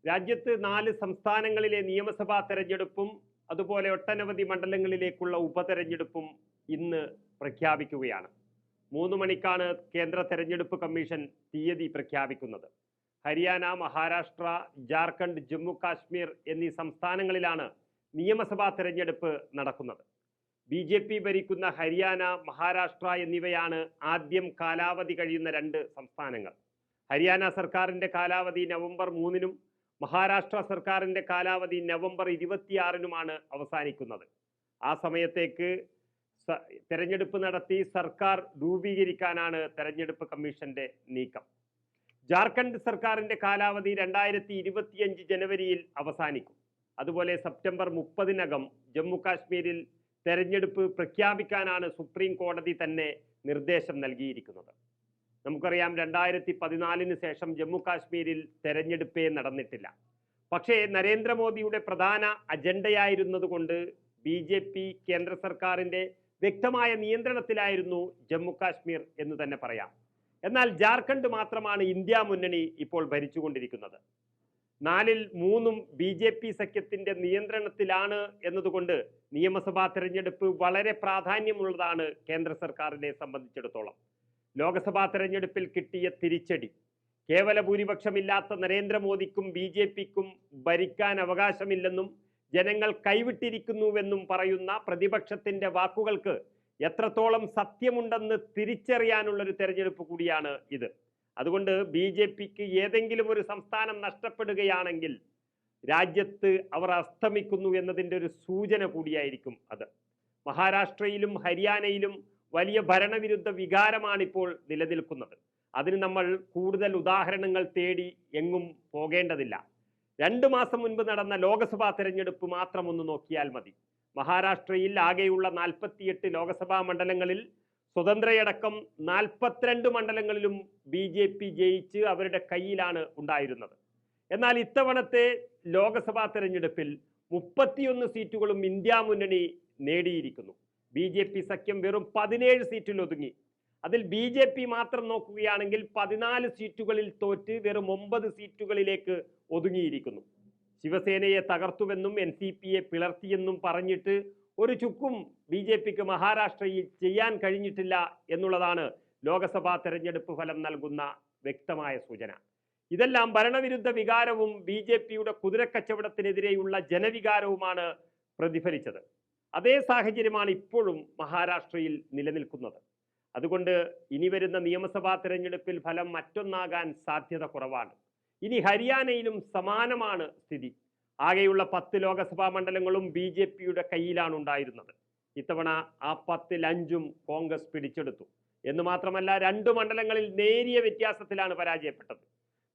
രാജ്യത്ത് 4 സംസ്ഥാനങ്ങളിലെ നിയമസഭാ തെരഞ്ഞെടുപ്പും അതുപോലെ ഒട്ടനവധി മണ്ഡലങ്ങളിലേക്കുള്ള ഉപതെരഞ്ഞെടുപ്പും ഇന്ന് പ്രഖ്യാപിക്കുകയാണ്. 3 മണിക്കാണ് കേന്ദ്ര തെരഞ്ഞെടുപ്പ് കമ്മീഷൻ തീയതി പ്രഖ്യാപിക്കുന്നത്. ഹരിയാന, മഹാരാഷ്ട്ര, ജാർഖണ്ഡ്, ജമ്മു കാശ്മീർ എന്നീ സംസ്ഥാനങ്ങളിലാണ് നിയമസഭാ തെരഞ്ഞെടുപ്പ് നടക്കുന്നത്. BJP ഭരിക്കുന്ന ഹരിയാന, മഹാരാഷ്ട്ര എന്നിവയാണ് ആദ്യം കാലാവധി കഴിയുന്ന 2 സംസ്ഥാനങ്ങൾ. ഹരിയാന സർക്കാരിന്റെ കാലാവധി നവംബർ 3-നും മഹാരാഷ്ട്ര സർക്കാരിന്റെ കാലാവധി നവംബർ 26-നുമാണ് അവസാനിക്കുന്നത്. ആ സമയത്തേക്ക് തെരഞ്ഞെടുപ്പ് നടത്തി സർക്കാർ രൂപീകരിക്കാനാണ് തെരഞ്ഞെടുപ്പ് കമ്മീഷന്റെ നീക്കം. ജാർഖണ്ഡ് സർക്കാരിന്റെ കാലാവധി 2025 ജനുവരിയിൽ അവസാനിക്കും. അതുപോലെ സെപ്റ്റംബർ 30-നകം ജമ്മു കാശ്മീരിൽ തെരഞ്ഞെടുപ്പ് പ്രഖ്യാപിക്കാനാണ് സുപ്രീം കോടതി തന്നെ നിർദ്ദേശം നൽകിയിരിക്കുന്നത്. നമുക്കറിയാം 2014-ന് ശേഷം ജമ്മു കാശ്മീരിൽ തെരഞ്ഞെടുപ്പേ നടന്നിട്ടില്ല. പക്ഷേ നരേന്ദ്രമോദിയുടെ പ്രധാന അജണ്ടയായിരുന്നതുകൊണ്ട് BJP കേന്ദ്ര സർക്കാരിന്റെ വ്യക്തമായ നിയന്ത്രണത്തിലായിരുന്നു ജമ്മു കാശ്മീർ എന്ന് തന്നെ പറയാം. എന്നാൽ ജാർഖണ്ഡ് മാത്രമാണ് ഇന്ത്യ മുന്നണി ഇപ്പോൾ ഭരിച്ചുകൊണ്ടിരിക്കുന്നത്. 4-ൽ 3-ഉം BJP സഖ്യത്തിന്റെ നിയന്ത്രണത്തിലാണ് എന്നതുകൊണ്ട് നിയമസഭാ തെരഞ്ഞെടുപ്പ് വളരെ പ്രാധാന്യമുള്ളതാണ് കേന്ദ്ര സർക്കാരിനെ സംബന്ധിച്ചിടത്തോളം. ലോക്സഭാ തെരഞ്ഞെടുപ്പിൽ കിട്ടിയ തിരിച്ചടി, കേവല ഭൂരിപക്ഷമില്ലാത്ത നരേന്ദ്രമോദിക്കും BJPക്കും ഭരിക്കാൻ അവകാശമില്ലെന്നും ജനങ്ങൾ കൈവിട്ടിരിക്കുന്നുവെന്നും പറയുന്ന പ്രതിപക്ഷത്തിന്റെ വാക്കുകൾക്ക് എത്രത്തോളം സത്യമുണ്ടെന്ന് തിരിച്ചറിയാനുള്ളൊരു തെരഞ്ഞെടുപ്പ് കൂടിയാണ് ഇത്. അതുകൊണ്ട് BJPക്ക് ഏതെങ്കിലും ഒരു സംസ്ഥാനം നഷ്ടപ്പെടുകയാണെങ്കിൽ രാജ്യത്ത് അവർ അസ്തമിക്കുന്നു എന്നതിൻ്റെ ഒരു സൂചന കൂടിയായിരിക്കും അത്. മഹാരാഷ്ട്രയിലും ഹരിയാനയിലും വലിയ ഭരണവിരുദ്ധ വികാരമാണിപ്പോൾ നിലനിൽക്കുന്നത്. അതിന് നമ്മൾ കൂടുതൽ ഉദാഹരണങ്ങൾ തേടി എങ്ങും പോകേണ്ടതില്ല. 2 മാസം മുൻപ് നടന്ന ലോക്സഭാ തെരഞ്ഞെടുപ്പ് മാത്രം ഒന്ന് നോക്കിയാൽ മതി. മഹാരാഷ്ട്രയിൽ ആകെയുള്ള 48 ലോക്സഭാ മണ്ഡലങ്ങളിൽ സ്വതന്ത്രയടക്കം 42 മണ്ഡലങ്ങളിലും BJP ജയിച്ച് അവരുടെ കയ്യിലാണ് ഉണ്ടായിരുന്നത്. എന്നാൽ ഇത്തവണത്തെ ലോക്സഭാ തെരഞ്ഞെടുപ്പിൽ 31 സീറ്റുകളും ഇന്ത്യ മുന്നണി നേടിയിരിക്കുന്നു. BJP സഖ്യം വെറും 17 സീറ്റിൽ ഒതുങ്ങി. അതിൽ BJP മാത്രം നോക്കുകയാണെങ്കിൽ 14 സീറ്റുകളിൽ തോറ്റ് വെറും 9 സീറ്റുകളിലേക്ക് ഒതുങ്ങിയിരിക്കുന്നു. ശിവസേനയെ തകർത്തുവെന്നും NCPയെ പിളർത്തിയെന്നും പറഞ്ഞിട്ട് ഒരു ചുക്കും BJPക്ക് മഹാരാഷ്ട്രയിൽ ചെയ്യാൻ കഴിഞ്ഞിട്ടില്ല എന്നുള്ളതാണ് ലോക്സഭാ തെരഞ്ഞെടുപ്പ് ഫലം നൽകുന്ന വ്യക്തമായ സൂചന. ഇതെല്ലാം ഭരണവിരുദ്ധ വികാരവും BJPയുടെ കുതിരക്കച്ചവടത്തിനെതിരെയുള്ള ജനവികാരവുമാണ് പ്രതിഫലിച്ചത്. അതേ സാഹചര്യമാണ് ഇപ്പോഴും മഹാരാഷ്ട്രയിൽ നിലനിൽക്കുന്നത്. അതുകൊണ്ട് ഇനി വരുന്ന നിയമസഭാ തെരഞ്ഞെടുപ്പിൽ ഫലം മറ്റൊന്നാകാൻ സാധ്യത കുറവാണ്. ഇനി ഹരിയാനയിലും സമാനമാണ് സ്ഥിതി. ആകെയുള്ള 10 ലോക്സഭാ മണ്ഡലങ്ങളും BJPയുടെ കയ്യിലാണ് ഉണ്ടായിരുന്നത്. ഇത്തവണ ആ 10-ൽ 5-ഉം കോൺഗ്രസ് പിടിച്ചെടുത്തു എന്ന് മാത്രമല്ല 2 മണ്ഡലങ്ങളിൽ നേരിയ വ്യത്യാസത്തിലാണ് പരാജയപ്പെട്ടത്.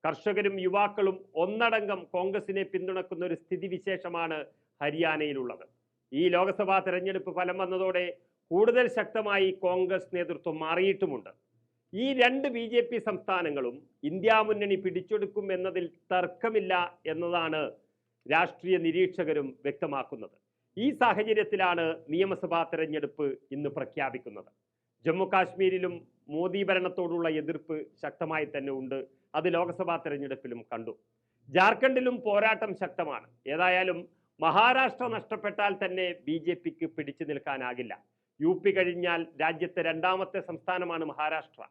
കർഷകരും യുവാക്കളും ഒന്നടങ്കം കോൺഗ്രസിനെ പിന്തുണക്കുന്ന ഒരു സ്ഥിതിവിശേഷമാണ് ഹരിയാനയിലുള്ളത്. ഈ ലോക്സഭാ തെരഞ്ഞെടുപ്പ് ഫലം വന്നതോടെ കൂടുതൽ ശക്തമായി കോൺഗ്രസ് നേതൃത്വം മാറിയിട്ടുമുണ്ട്. ഈ 2 BJP സംസ്ഥാനങ്ങളും ഇന്ത്യ മുന്നണി പിടിച്ചെടുക്കും എന്നതിൽ തർക്കമില്ല എന്നതാണ് രാഷ്ട്രീയ നിരീക്ഷകരും വ്യക്തമാക്കുന്നത്. ഈ സാഹചര്യത്തിലാണ് നിയമസഭാ തെരഞ്ഞെടുപ്പ് ഇന്ന് പ്രഖ്യാപിക്കുന്നത്. ജമ്മു കാശ്മീരിലും മോദി ഭരണത്തോടുള്ള എതിർപ്പ് ശക്തമായി തന്നെ ഉണ്ട്. അത് ലോക്സഭാ തെരഞ്ഞെടുപ്പിലും കണ്ടു. ജാർഖണ്ഡിലും പോരാട്ടം ശക്തമാണ്. ഏതായാലും മഹാരാഷ്ട്ര നഷ്ടപ്പെട്ടാൽ തന്നെ BJPക്ക് പിടിച്ചു നിൽക്കാനാകില്ല. UP കഴിഞ്ഞാൽ രാജ്യത്തെ 2ാമത്തെ സംസ്ഥാനമാണ് മഹാരാഷ്ട്ര.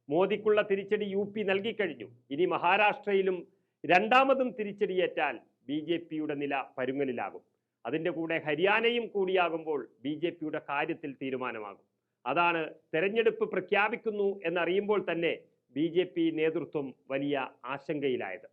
മോദിക്കുള്ള തിരിച്ചടി UP നൽകിക്കഴിഞ്ഞു. ഇനി മഹാരാഷ്ട്രയിലും 2ാമതും തിരിച്ചടിയേറ്റാൽ BJPയുടെ നില പരുങ്ങലിലാകും. അതിൻ്റെ കൂടെ ഹരിയാനയും കൂടിയാകുമ്പോൾ BJPയുടെ കാര്യത്തിൽ തീരുമാനമാകും. അതാണ് തെരഞ്ഞെടുപ്പ് പ്രഖ്യാപിക്കുന്നു എന്നറിയുമ്പോൾ തന്നെ BJP നേതൃത്വം വലിയ ആശങ്കയിലായത്.